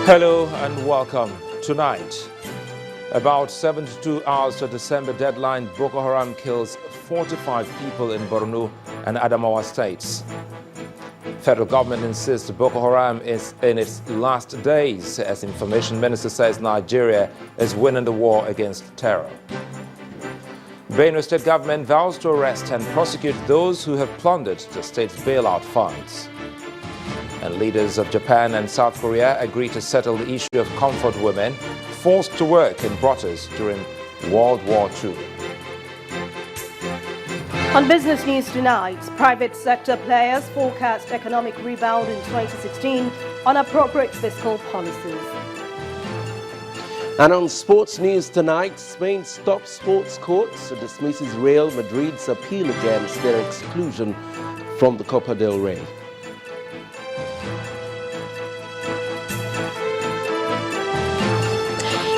Hello and welcome. Tonight, about 72 hours to December deadline, Boko Haram kills 45 people in Borno and Adamawa states. Federal government insists Boko Haram is in its last days, as Information Minister says Nigeria is winning the war against terror. Benue State government vows to arrest and prosecute those who have plundered the state's bailout funds. And leaders of Japan and South Korea agree to settle the issue of comfort women forced to work in brothels during World War II. On business news tonight, private sector players forecast economic rebound in 2016 on appropriate fiscal policies. And on sports news tonight, Spain's top sports court dismisses Real Madrid's appeal against their exclusion from the Copa del Rey.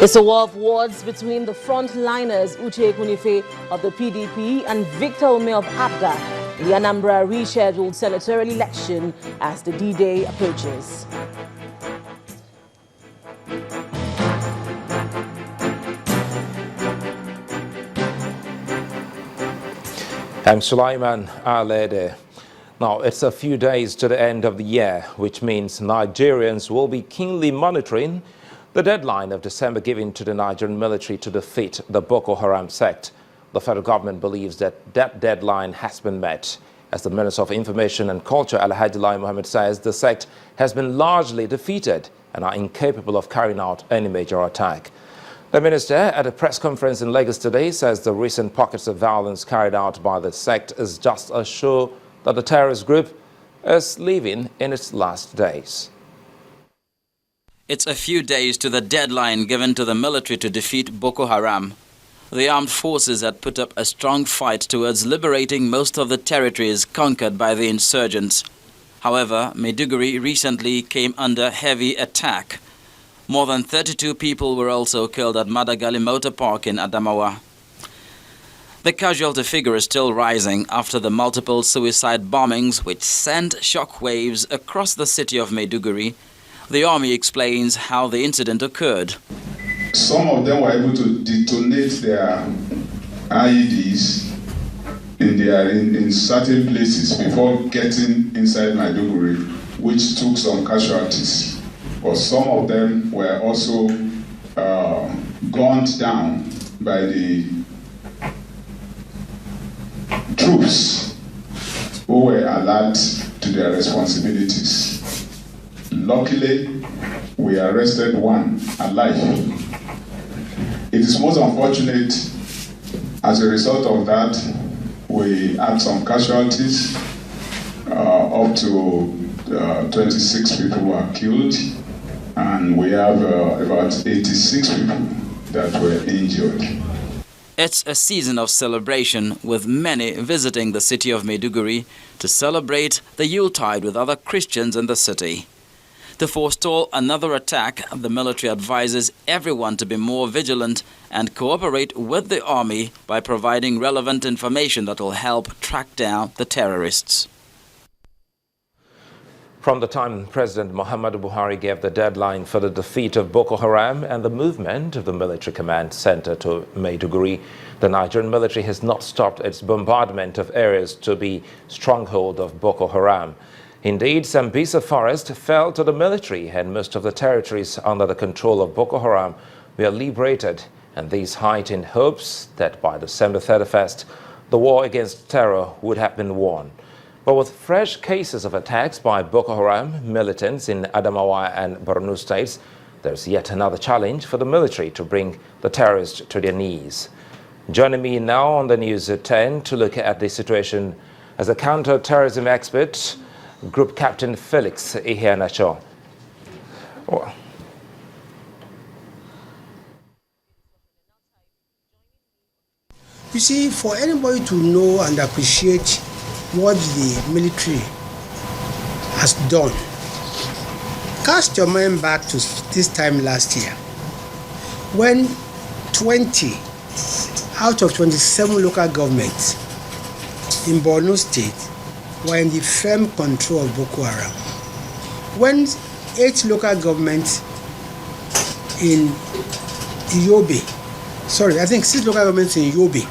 It's a war of words between the frontliners Uche Kunife of the PDP and Victor Ume of APGA in the Anambra rescheduled senatorial election as the D-Day approaches. I'm Sulaiman Alede. Now, it's a few days to the end of the year, which means Nigerians will be keenly monitoring the deadline of December given to the Nigerian military to defeat the Boko Haram sect. The federal government believes that that deadline has been met. As the Minister of Information and Culture, Alhaji Lai Mohammed, says, the sect has been largely defeated and are incapable of carrying out any major attack. The minister, at a press conference in Lagos today, says the recent pockets of violence carried out by the sect is just a show that the terrorist group is living in its last days. It's a few days to the deadline given to the military to defeat Boko Haram. The armed forces had put up a strong fight towards liberating most of the territories conquered by the insurgents. However, Maiduguri recently came under heavy attack. More than 32 people were also killed at Madagali Motor Park in Adamawa. The casualty figure is still rising after the multiple suicide bombings which sent shockwaves across the city of Maiduguri. The army explains how the incident occurred. Some of them were able to detonate their IEDs in certain places before getting inside Maiduguri, which took some casualties. But some of them were also gunned down by the troops who were alert to their responsibilities. Luckily, we arrested one alive. It is most unfortunate. As a result of that, we had some casualties. Up to 26 people were killed, and we have about 86 people that were injured. It's a season of celebration, with many visiting the city of Maiduguri to celebrate the Yuletide with other Christians in the city. To forestall another attack, the military advises everyone to be more vigilant and cooperate with the army by providing relevant information that will help track down the terrorists. From the time President Muhammadu Buhari gave the deadline for the defeat of Boko Haram and the movement of the military command center to Maiduguri, the Nigerian military has not stopped its bombardment of areas to be stronghold of Boko Haram. Indeed, Sambisa Forest fell to the military, and most of the territories under the control of Boko Haram were liberated, and these heightened hopes that by December 31st, the war against terror would have been won. But with fresh cases of attacks by Boko Haram militants in Adamawa and Borno states, there's yet another challenge for the military to bring the terrorists to their knees. Joining me now on the News at 10 to look at the situation as a counter-terrorism expert, Group Captain Felix Iheanacho. You see, for anybody to know and appreciate what the military has done, cast your mind back to this time last year, when 20 out of 27 local governments in Borno State were in the firm control of Boko Haram. When 8 local governments in Yobe. Sorry, I think 6 local governments in Yobe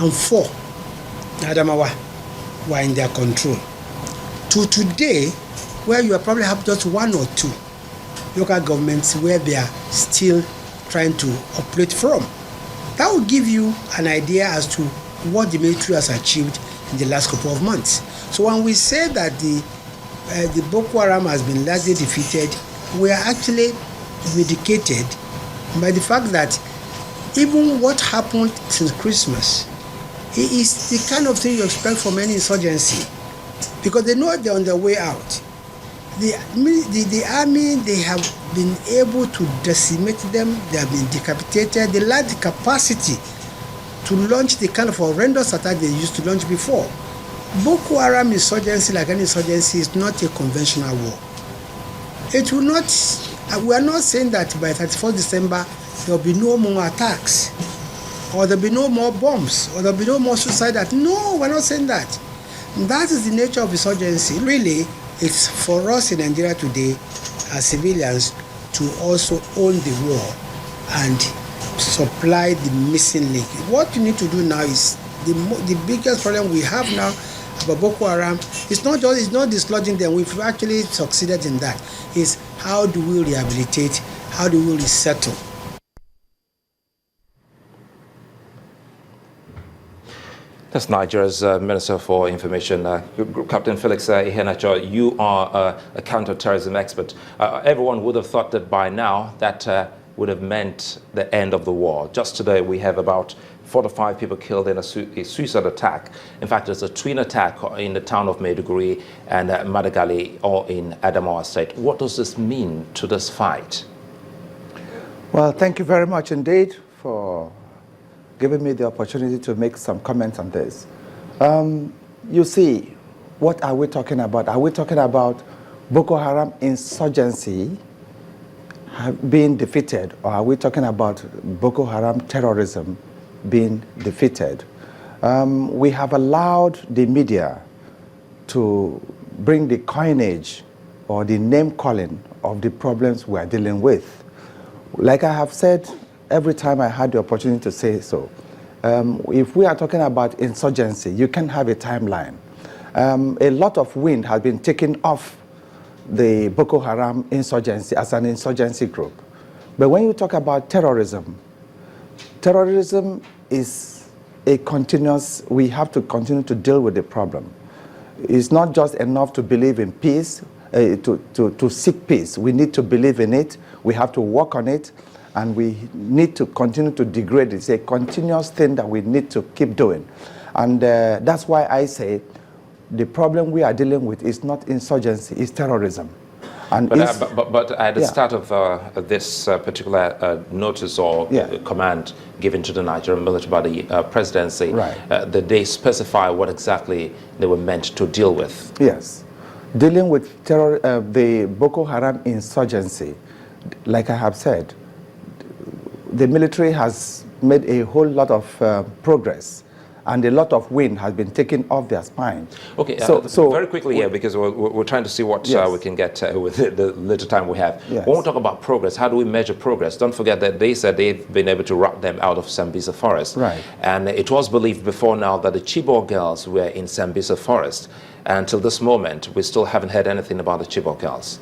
and 4 in Adamawa were in their control. To today, where you probably have just 1 or 2 local governments where they are still trying to operate from. That will give you an idea as to what the military has achieved in the last couple of months. So when we say that the Boko Haram has been largely defeated, we are actually vindicated by the fact that even what happened since Christmas, it is the kind of thing you expect from any insurgency, because they know they're on their way out. The army, they have been able to decimate them, they have been decapitated, they lack the capacity to launch the kind of horrendous attack they used to launch before. Boko Haram insurgency, like any insurgency, is not a conventional war. It will not, we are not saying that by 31st December there will be no more attacks, or there will be no more bombs, or there will be no more suicide. No, we're not saying that. That is the nature of insurgency. Really, it's for us in Nigeria today, as civilians, to also own the war and supply the missing link. What you need to do now is, the biggest problem we have now about Boko Haram, it's not dislodging them. We've actually succeeded in that. Is how do we rehabilitate? How do we resettle? That's Nigeria's Minister for Information, Captain Felix Iheanacho. You are a counterterrorism expert. Everyone would have thought that by now that would have meant the end of the war. Just today we have about 4 to 5 people killed in a suicide attack. In fact, there's a twin attack in the town of Maiduguri and Maiduguri, or in Adamawa State. What does this mean to this fight? Well, thank you very much indeed for giving me the opportunity to make some comments on this. You see, what are we talking about? Are we talking about Boko Haram insurgency being defeated, or are we talking about Boko Haram terrorism being defeated? We have allowed the media to bring the coinage or the name calling of the problems we are dealing with. Like I have said every time I had the opportunity to say so, if we are talking about insurgency, you can have a timeline. A lot of wind has been taken off the Boko Haram insurgency as an insurgency group. But when you talk about terrorism, terrorism is a continuous, we have to continue to deal with the problem. It's not just enough to believe in peace, to seek peace. We need to believe in it, we have to work on it, and we need to continue to degrade it. It's a continuous thing that we need to keep doing. And that's why I say the problem we are dealing with is not insurgency, it's terrorism. And but at the start of this particular notice or command given to the Nigerian military by the presidency, did they specify what exactly they were meant to deal with? Yes. Dealing with terror, the Boko Haram insurgency, like I have said, the military has made a whole lot of progress, and a lot of wind has been taken off their spine. Okay, so very quickly here, because we're trying to see what we can get with the little time we have. Yes. When we talk about progress, how do we measure progress? Don't forget that they said they've been able to rout them out of Sambisa Forest. Right. And it was believed before now that the Chibok girls were in Sambisa Forest. And until this moment, we still haven't heard anything about the Chibok girls.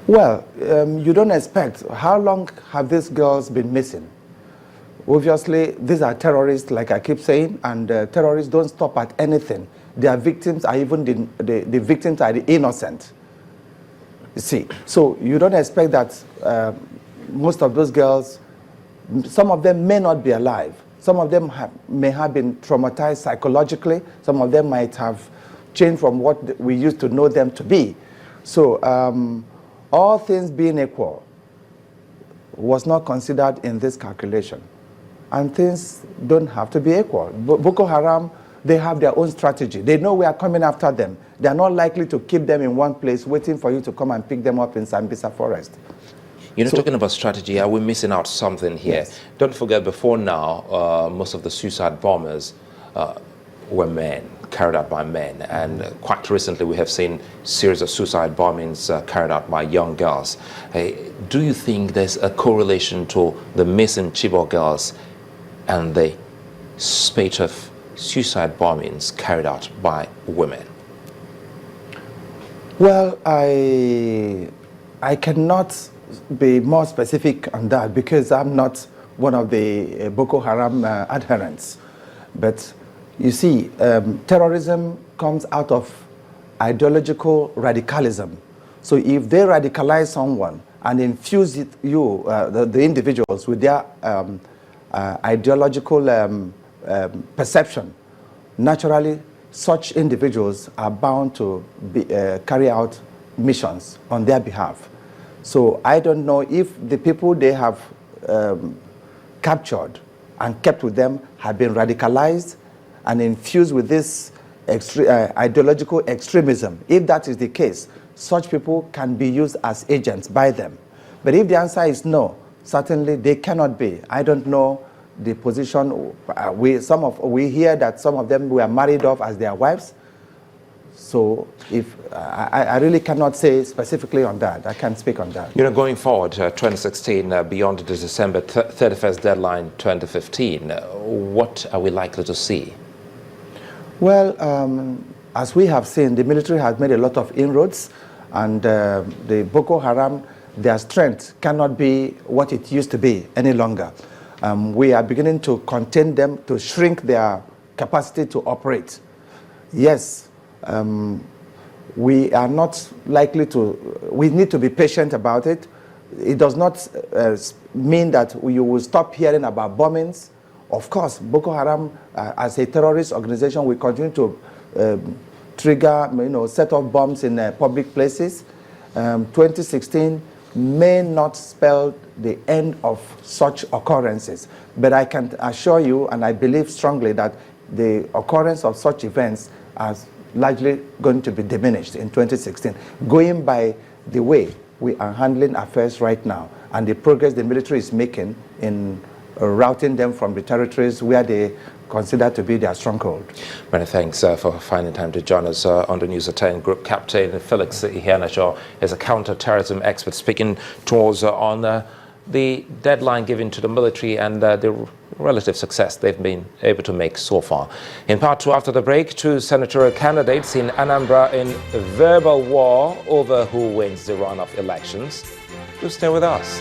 Well, you don't expect. How long have these girls been missing? Obviously, these are terrorists, like I keep saying, and terrorists don't stop at anything. Their victims are even the victims are the innocent. You see, so you don't expect that most of those girls, some of them may not be alive. Some of them may have been traumatized psychologically. Some of them might have changed from what we used to know them to be. So all things being equal was not considered in this calculation. And things don't have to be equal. Boko Haram, they have their own strategy. They know we are coming after them. They are not likely to keep them in one place waiting for you to come and pick them up in Sambisa Forest. You're not talking about strategy. Are we missing out something here? Yes. Don't forget, before now, most of the suicide bombers were men. carried out by men, and quite recently we have seen series of suicide bombings carried out by young girls. Do you think there's a correlation to the missing Chibok girls and the spate of suicide bombings carried out by women? Well, I cannot be more specific on that because I'm not one of the Boko Haram adherents. But you see, terrorism comes out of ideological radicalism. So if they radicalize someone and infuse the individuals with their ideological perception, naturally such individuals are bound to carry out missions on their behalf. So I don't know if the people they have captured and kept with them have been radicalized and infused with this ideological extremism. If that is the case, such people can be used as agents by them. But if the answer is no, certainly they cannot be. I don't know the position. We hear that some of them were married off as their wives. So if I really cannot say specifically on that. I can't speak on that. You know, going forward, 2016, beyond the December 31st deadline 2015, what are we likely to see? Well, as we have seen, the military has made a lot of inroads, and the Boko Haram, their strength cannot be what it used to be any longer. We are beginning to contain them, to shrink their capacity to operate. Yes, we are not likely to, we need to be patient about it. It does not mean that you will stop hearing about bombings. Of course, Boko Haram, as a terrorist organization, will continue to trigger, set off bombs in public places. 2016 may not spell the end of such occurrences, but I can assure you, and I believe strongly, that the occurrence of such events are largely going to be diminished in 2016, going by the way we are handling affairs right now and the progress the military is making in routing them from the territories where they consider to be their stronghold. Many thanks for finding time to join us on the News at 10. Group Captain Felix Iheanacho is a counter-terrorism expert speaking to us on the deadline given to the military and the relative success they've been able to make so far. In part two, after the break, two senatorial candidates in Anambra in verbal war over who wins the runoff elections. Do stay with us.